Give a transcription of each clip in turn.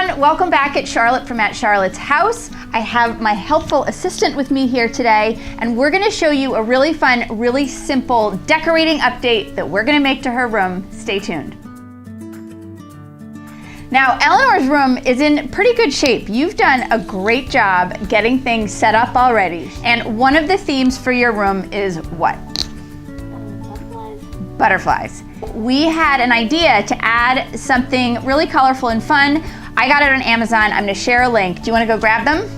everyone, welcome back at Charlotte from At Charlotte's House. I have my helpful assistant with me here today, and we're gonna show you a really fun, really simple decorating update that we're gonna make to her room. Stay tuned. Now, Eleanor's room is in pretty good shape. You've done a great job getting things set up already. And one of the themes for your room is what? Butterflies. We had an idea to add something really colorful and fun. I got it on Amazon. I'm gonna share a link. Do you wanna go grab them?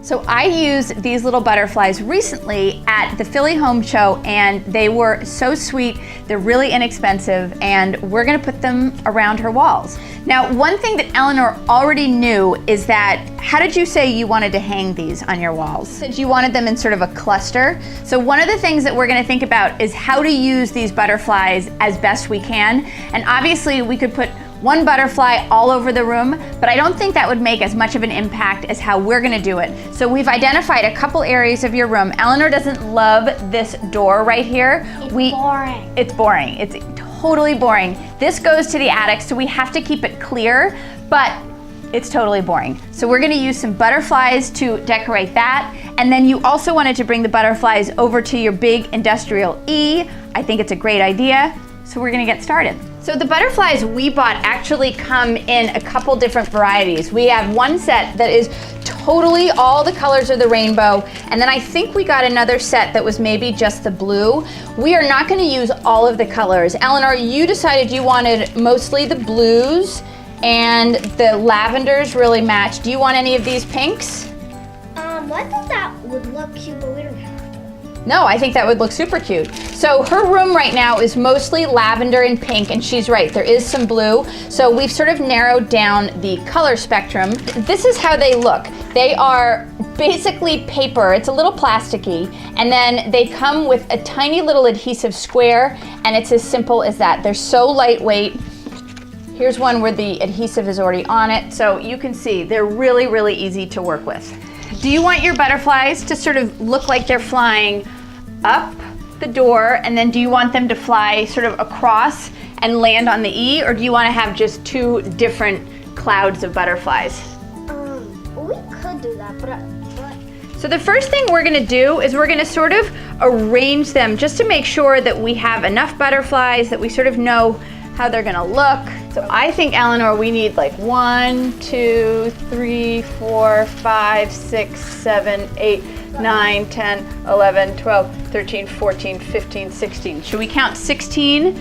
So I used these little butterflies recently at the Philly Home Show, and they were so sweet. They're really inexpensive, and we're gonna put them around her walls. Now, one thing that Eleanor already knew is that, how did you say you wanted to hang these on your walls? Since you wanted them in sort of a cluster. So one of the things that we're gonna think about is how to use these butterflies as best we can. And obviously we could put one butterfly all over the room, but I don't think that would make as much of an impact as how we're gonna do it. So we've identified a couple areas of your room. Eleanor doesn't love this door right here. It's boring. It's boring. It's totally boring. This goes to the attic, so we have to keep it clear, but it's totally boring. So we're gonna use some butterflies to decorate that. And then you also wanted to bring the butterflies over to your big industrial E. I think it's a great idea. So we're gonna get started. So the butterflies we bought actually come in a couple different varieties. We have one set that is totally all the colors of the rainbow, and then I think we got another set that was maybe just the blue. We are not gonna use all of the colors. Eleanor, you decided you wanted mostly the blues, and the lavenders really match. Do you want any of these pinks? I thought that would look cute, but we don't have to. No, I think that would look super cute. So her room right now is mostly lavender and pink, and she's right, there is some blue. So we've sort of narrowed down the color spectrum. This is how they look. They are basically paper, it's a little plasticky, and then they come with a tiny little adhesive square, and it's as simple as that. They're so lightweight. Here's one where the adhesive is already on it, so you can see they're really, really easy to work with. Do you want your butterflies to sort of look like they're flying up the door, and then do you want them to fly sort of across and land on the E, or do you want to have just two different clouds of butterflies? We could do that, but So the first thing we're gonna do is we're gonna sort of arrange them just to make sure that we have enough butterflies, that we sort of know how they're gonna look. So I think, Eleanor, we need like 1, 2, 3, 4, 5, 6, 7, 8, 9, 10, 11, 12, 13, 14, 15, 16. Should we count 16?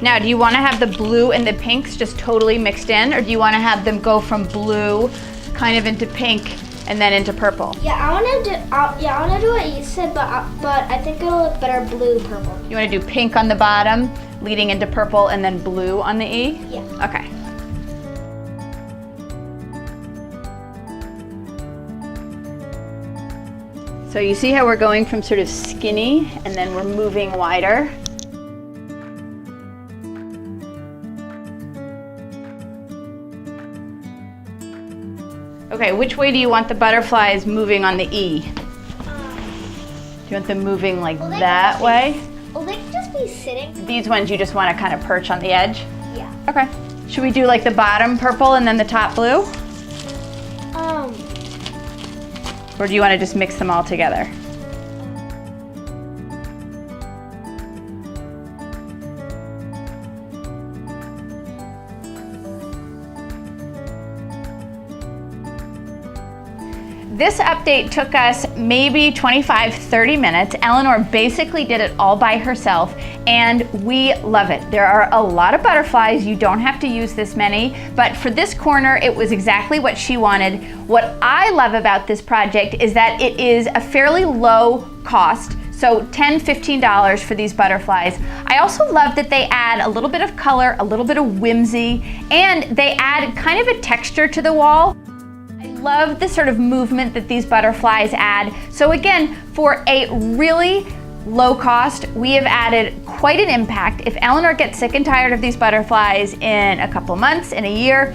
Now, do you wanna have the blue and the pinks just totally mixed in, or do you wanna have them go from blue kind of into pink and then into purple? yeah, I wanna do what you said, but I think it'll look better blue, purple. You wanna do pink on the bottom, leading into purple, and then blue on the E? Yeah. Okay. So you see how we're going from sort of skinny, and then we're moving wider? Okay, which way do you want the butterflies moving on the E? Do you want them moving like that way? Well, they could just be sitting. These ones you just want to kind of perch on the edge? Yeah. Okay. Should we do like the bottom purple and then the top blue? Or do you want to just mix them all together? This update took us maybe 25-30 minutes. Eleanor basically did it all by herself, and we love it. There are a lot of butterflies. You don't have to use this many, but for this corner, it was exactly what she wanted. What I love about this project is that it is a fairly low cost. So $10, $15 for these butterflies. I also love that they add a little bit of color, a little bit of whimsy, and they add kind of a texture to the wall. I love the sort of movement that these butterflies add. So again, for a really low cost, we have added quite an impact. If Eleanor gets sick and tired of these butterflies in a couple months, in a year,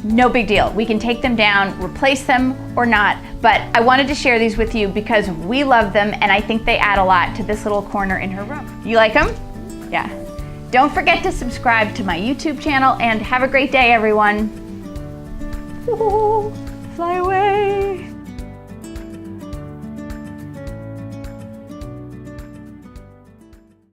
no big deal. We can take them down, replace them or not, but I wanted to share these with you because we love them, and I think they add a lot to this little corner in her room. You like them? Yeah. Don't forget to subscribe to my YouTube channel, and have a great day, everyone. Fly away.